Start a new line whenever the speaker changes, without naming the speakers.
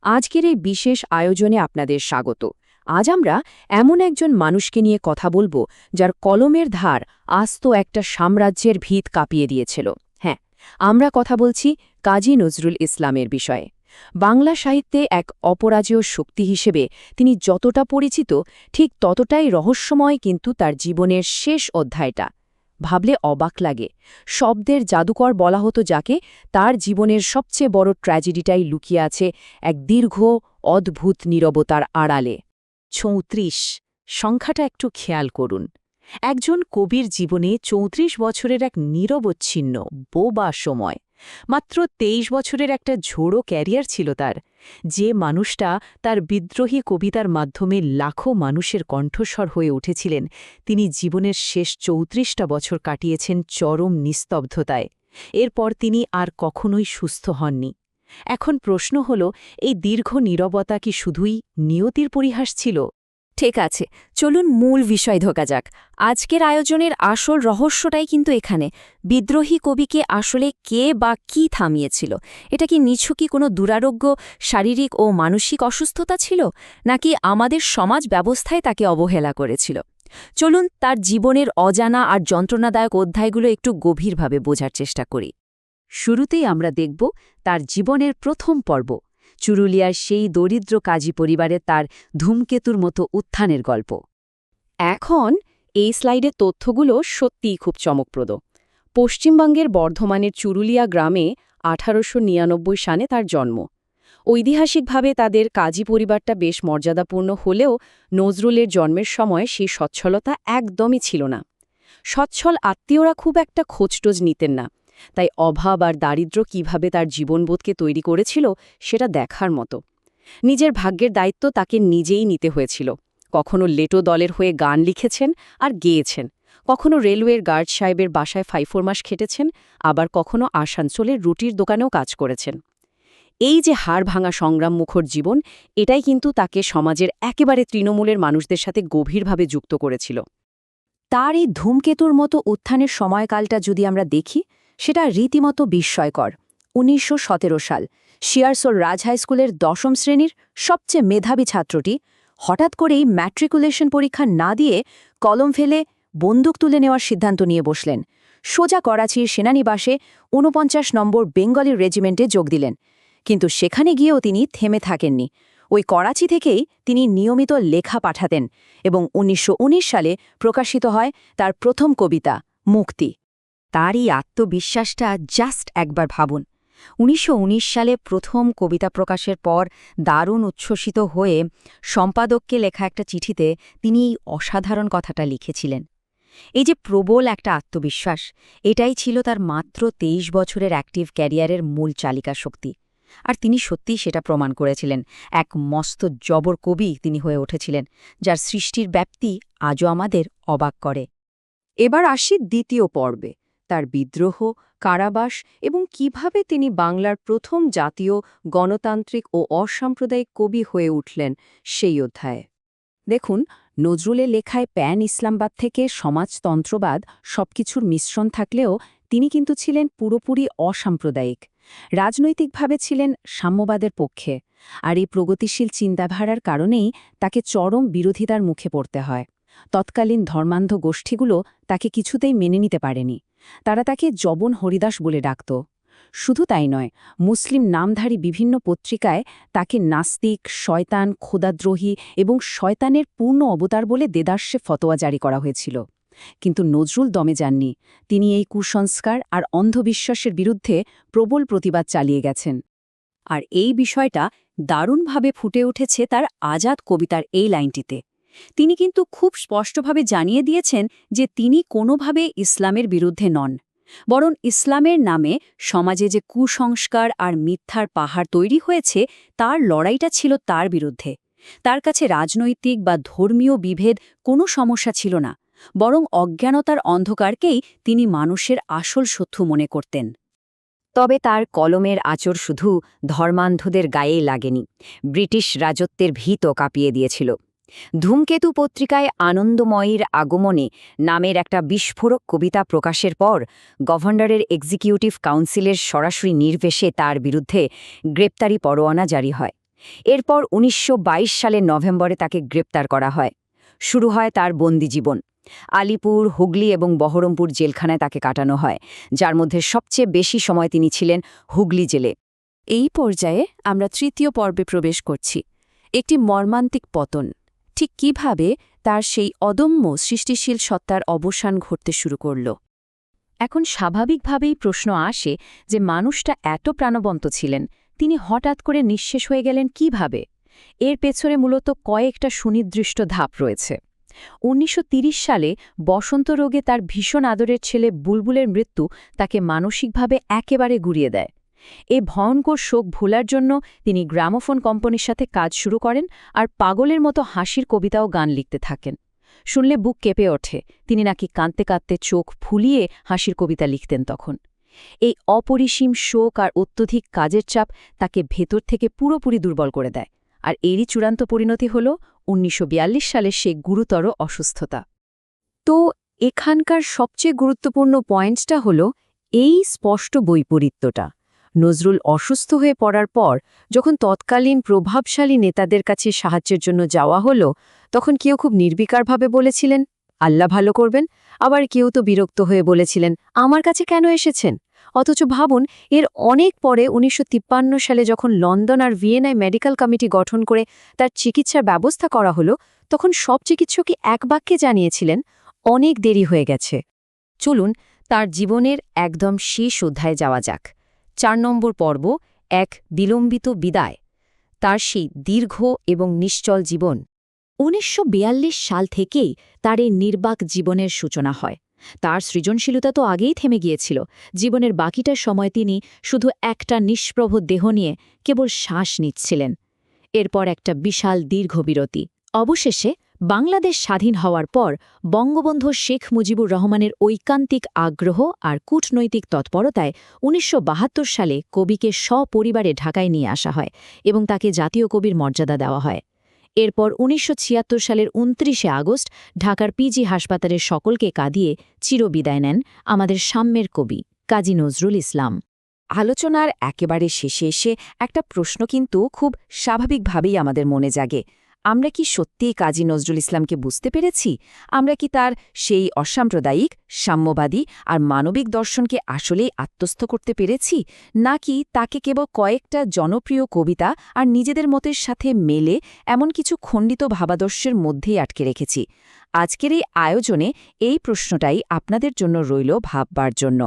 আজকের এই বিশেষ আয়োজনে আপনাদের স্বাগত। আজ আমরা এমন একজন মানুষকে নিয়ে কথা বলবো যার কলমের ধার আস্ত একটা সাম্রাজ্যের ভিত কাঁপিয়ে দিয়েছিল। হ্যাঁ, আমরা কথা বলছি কাজী নজরুল ইসলামের বিষয়ে। বাংলা সাহিত্যে এক অপরাজেয় শক্তি হিসেবে তিনি যতটা পরিচিত, ঠিক ততটাই রহস্যময় কিন্তু তার জীবনের শেষ অধ্যায়টা। ভাবলে অবাক লাগে, শব্দের জাদুকর বলা হতো যাকে, তার জীবনের সবচেয়ে বড় ট্র্যাজেডিটাই লুকিয়ে আছে এক দীর্ঘ অদ্ভুত নীরবতার আড়ালে। ৩৪ সংখ্যাটা একটু খেয়াল করুন। একজন কবির জীবনে ৩৪ বছরের এক নিরবচ্ছিন্ন বোবা সময়। মাত্র ২৩ বছরের একটা ঝোড়ো ক্যারিয়ার ছিল তার। যে মানুষটা তার বিদ্রোহী কবিতার মাধ্যমে লাখো মানুষের কণ্ঠস্বর হয়ে উঠেছিলেন, তিনি জীবনের শেষ ৩৪টা বছর কাটিয়েছেন চরম নিস্তব্ধতায়। এরপর তিনি আর কখনোই সুস্থ হননি। এখন প্রশ্ন হল, এই দীর্ঘ নীরবতা কি শুধুই নিয়তির পরিহাস ছিল?
ঠিক আছে, চলুন মূল বিষয় ঢোকা যাক। আজকের আয়োজনের আসল রহস্যটাই কিন্তু এখানে। বিদ্রোহী কবিকে আসলে কে বা কি থামিয়েছিল? এটা কি নিছকই কোনো দুরারোগ্য শারীরিক ও মানসিক অসুস্থতা ছিল, নাকি আমাদের সমাজ ব্যবস্থায় তাকে অবহেলা করেছিল? চলুন তার জীবনের অজানা আর যন্ত্রণাদায়ক অধ্যায়গুলো একটু গভীরভাবে বোঝার চেষ্টা করি।
শুরুতেই আমরা দেখব তার জীবনের প্রথম পর্ব, চুরুলিয়ার সেই দরিদ্র কাজী পরিবারে তার ধূমকেতুর মতো উত্থানের গল্প। এখন এই স্লাইডের তথ্যগুলো সত্যিই খুব চমকপ্রদ। পশ্চিমবঙ্গের বর্ধমানের চুরুলিয়া গ্রামে ১৮৯৯ সালে তার জন্ম। ঐতিহাসিকভাবে তাদের কাজী পরিবারটা বেশ মর্যাদাপূর্ণ হলেও নজরুলের জন্মের সময় সেই সচ্ছলতা একদমই ছিল না। সচ্ছল আত্মীয়রা খুব একটা খোঁজটোজ নিতেন না, তাই অভাব আর দারিদ্র্য কিভাবে তার জীবনবোধকে তৈরি করেছিল সেটা দেখার মতো। নিজের ভাগ্যের দায়িত্ব তাকে নিজেই নিতে হয়েছিল। কখনো লেটো দলের হয়ে গান লিখেছেন আর গেয়েছেন, কখনো রেলওয়ের গার্ড সাহেবের বাসায় ৫-৪ মাস খেটেছেন, আবার কখনো আসানসোলের রুটির দোকানেও কাজ করেছেন। এই যে হাড় ভাঙা সংগ্রাম মুখর জীবন, এটাই কিন্তু তাকে সমাজের একেবারে তৃণমূলের মানুষদের সাথে গভীরভাবে যুক্ত করেছিল। তার এই ধূমকেতুর মতো উত্থানের সময়কালটা যদি আমরা দেখি, সেটা রীতিমতো বিস্ময়কর। ১৯১৭ সাল, শিয়ারসোল রাজ হাইস্কুলের ১০ম শ্রেণীর সবচেয়ে মেধাবী ছাত্রটি হঠাৎ করেই ম্যাট্রিকুলেশন পরীক্ষা না দিয়ে কলম ফেলে বন্দুক তুলে নেওয়ার সিদ্ধান্ত নিয়ে বসলেন। সোজা করাচির সেনানিবাসে ৪৯ নম্বর বেঙ্গলি রেজিমেন্টে যোগ দিলেন। কিন্তু সেখানে গিয়েও তিনি থেমে থাকেননি। ওই করাচি থেকেই তিনি নিয়মিত লেখা পাঠাতেন এবং ১৯১৯ সালে প্রকাশিত হয় তার প্রথম কবিতা মুক্তি। তার এই আত্মবিশ্বাসটা জাস্ট একবার ভাবুন। ১৯১৯ সালে প্রথম কবিতা প্রকাশের পর দারুণ উচ্ছ্বসিত হয়ে সম্পাদককে লেখা একটা চিঠিতে তিনি এই অসাধারণ কথাটা লিখেছিলেন। এই যে প্রবল একটা আত্মবিশ্বাস, এটাই ছিল তার মাত্র ২৩ বছরের অ্যাক্টিভ ক্যারিয়ারের মূল চালিকা শক্তি। আর তিনি সত্যিই সেটা প্রমাণ করেছিলেন। এক মস্ত জবর কবি তিনি হয়ে উঠেছিলেন, যার সৃষ্টির ব্যাপ্তি আজও আমাদের অবাক করে। এবার আসি দ্বিতীয় পর্বে, তার বিদ্রোহ, কারাবাস এবং কিভাবে তিনি বাংলার প্রথম জাতীয় গণতান্ত্রিক ও অসাম্প্রদায়িক কবি হয়ে উঠলেন সেই অধ্যায়ে। দেখুন, নজরুলের লেখায় প্যান ইসলামবাদ থেকে সমাজতন্ত্রবাদ সবকিছুর মিশ্রণ থাকলেও তিনি কিন্তু ছিলেন পুরোপুরি অসাম্প্রদায়িক। রাজনৈতিকভাবে ছিলেন সাম্যবাদের পক্ষে, আর এই প্রগতিশীল চিন্তাধারার কারণেই তাকে চরম বিরোধিতার মুখে পড়তে হয়। তৎকালীন ধর্মান্ধ গোষ্ঠীগুলো তাকে কিছুতেই মেনে নিতে পারেনি। তারা তাকে জবন হরিদাস বলে ডাকত। শুধু তাই নয়, মুসলিম নামধারী বিভিন্ন পত্রিকায় তাকে নাস্তিক, শয়তান, খোদাদ্রোহী এবং শয়তানের পূর্ণ অবতার বলে দেদাস্যে ফতোয়া জারি করা হয়েছিল। কিন্তু নজরুল দমে যাননি। তিনি এই কুসংস্কার আর অন্ধবিশ্বাসের বিরুদ্ধে প্রবল প্রতিবাদ চালিয়ে গেছেন। আর এই বিষয়টা দারুণভাবে ফুটে উঠেছে তার আজাদ কবিতার এই লাইনটিতে। তিনি কিন্তু খুব স্পষ্টভাবে জানিয়ে দিয়েছেন যে তিনি কোনোভাবে ইসলামের বিরুদ্ধে নন, বরং ইসলামের নামে সমাজে যে কুসংস্কার আর মিথ্যার পাহাড় তৈরি হয়েছে, তার লড়াইটা ছিল তার বিরুদ্ধে। তার কাছে রাজনৈতিক বা ধর্মীয় বিভেদ কোনো সমস্যা ছিল না, বরং অজ্ঞানতার অন্ধকারকেই তিনি মানুষের আসল শত্রু মনে করতেন। তবে তার কলমের আঁচড় শুধু ধর্মান্ধদের গায়ে লাগেনি, ব্রিটিশ রাজত্বের ভিতও কাঁপিয়ে দিয়েছিল। ধূমকেতু পত্রিকায় আনন্দময়ীর আগমনে নামের একটা বিস্ফোরক কবিতা প্রকাশের পর গভর্নরের এক্সিকিউটিভ কাউন্সিলের সরাসরি নির্দেশে তার বিরুদ্ধে গ্রেপ্তারি পরোয়ানা জারি হয়। এরপর ১৯২২ সালের নভেম্বরে তাকে গ্রেপ্তার করা হয়। শুরু হয় তার বন্দি জীবন। আলিপুর, হুগলি এবং বহরমপুর জেলখানায় তাকে কাটানো হয়, যার মধ্যে সবচেয়ে বেশি সময় তিনি ছিলেন হুগলি জেলে।
এই পর্যায়ে আমরা তৃতীয় পর্বে প্রবেশ করছি, একটি মর্মান্তিক পতন। ঠিক কিভাবে তার সেই অদম্য সৃষ্টিশীল সত্তার অবসান ঘটতে শুরু করল। এখন স্বাভাবিকভাবেই প্রশ্ন আসে যে মানুষটা এত প্রাণবন্ত ছিলেন, তিনি হঠাৎ করে নিঃশেষ হয়ে গেলেন কিভাবে? এর পেছনে মূলত কয়েকটা সুনির্দিষ্ট ধাপ রয়েছে। ১৯৩০ সালে বসন্ত রোগে তার ভীষণ আদরের ছেলে বুলবুলের মৃত্যু তাকে মানসিকভাবে একেবারে গুঁড়িয়ে দেয়। এ ভয়ঙ্কর শোক ভোলার জন্য তিনি গ্রামোফোন কোম্পানির সাথে কাজ শুরু করেন আর পাগলের মতো হাসির কবিতা ও গান লিখতে থাকেন। শুনলে বুক কেঁপে ওঠে, তিনি নাকি কাঁদতে কাঁদতে চোখ ফুলিয়ে হাসির কবিতা লিখতেন তখন। এই অপরিসীম শোক আর অত্যধিক কাজের চাপ তাকে ভেতর থেকে পুরোপুরি দুর্বল করে দেয়, আর এরই চূড়ান্ত পরিণতি হল ১৯৪২ সালের সেই গুরুতর অসুস্থতা।
তো এখানকার সবচেয়ে গুরুত্বপূর্ণ পয়েন্টসটা হল এই স্পষ্ট বৈপরীত্যটা। নজরুল অসুস্থ হয়ে পড়ার পর যখন তৎকালীন প্রভাবশালী নেতাদের কাছে সাহায্যের জন্য যাওয়া হলো, তখন কেউ খুব নির্বিকারভাবে বলেছিলেন, আল্লাহ ভালো করবেন, আবার কেউ তো বিরক্ত হয়ে বলেছিলেন, আমার কাছে কেন এসেছেন? অথচ ভাবুন, এর অনেক পরে ১৯৫৩ সালে যখন লন্ডন আর ভিয়েনায় মেডিকেল কমিটি গঠন করে তার চিকিৎসার ব্যবস্থা করা হলো, তখন সব চিকিৎসকই এক বাক্যে জানিয়েছিলেন, অনেক দেরি হয়ে গেছে।
চলুন তার জীবনের একদম শেষ অধ্যায়ে যাওয়া যাক। ৪ নম্বর পর্ব, এক বিলম্বিত বিদায়। তার সেই দীর্ঘ এবং নিশ্চল জীবন। ১৯৪২ সাল থেকেই তার এই নির্বাক জীবনের সূচনা হয়। তার সৃজনশীলতা তো আগেই থেমে গিয়েছিল। জীবনের বাকিটা সময় তিনি শুধু একটা নিষ্প্রভ দেহ নিয়ে কেবল শ্বাস নিচ্ছিলেন। এরপর একটা বিশাল দীর্ঘ বিরতি। অবশেষে বাংলাদেশ স্বাধীন হওয়ার পর বঙ্গবন্ধু শেখ মুজিবুর রহমানের ঐকান্তিক আগ্রহ আর কূটনৈতিক তৎপরতায় ১৯৭২ সালে কবিকে সপরিবারে ঢাকায় নিয়ে আসা হয় এবং তাকে জাতীয় কবির মর্যাদা দেওয়া হয়। এরপর ১৯৭৬ সালের ২৯শে আগস্ট ঢাকার পিজি হাসপাতালের সকলকে কাঁদিয়ে চিরবিদায় নেন আমাদের সাম্যের কবি কাজী নজরুল ইসলাম। আলোচনার একেবারে শেষে এসে একটা প্রশ্ন কিন্তু খুব স্বাভাবিকভাবেই আমাদের মনে জাগে। আমরা কি সত্যিই কাজী নজরুল ইসলামকে বুঝতে পেরেছি? আমরা কি তার সেই অসাম্প্রদায়িক, সাম্যবাদী আর মানবিক দর্শনকে আসলেই আত্মস্থ করতে পেরেছি, নাকি তাকে কেবল কয়েকটা জনপ্রিয় কবিতা আর নিজেদের মতের সাথে মেলে এমন কিছু খণ্ডিত ভাবাদর্শের মধ্যেই আটকে রেখেছি? আজকের এই আয়োজনে এই প্রশ্নটাই আপনাদের জন্য রইল ভাববার জন্য।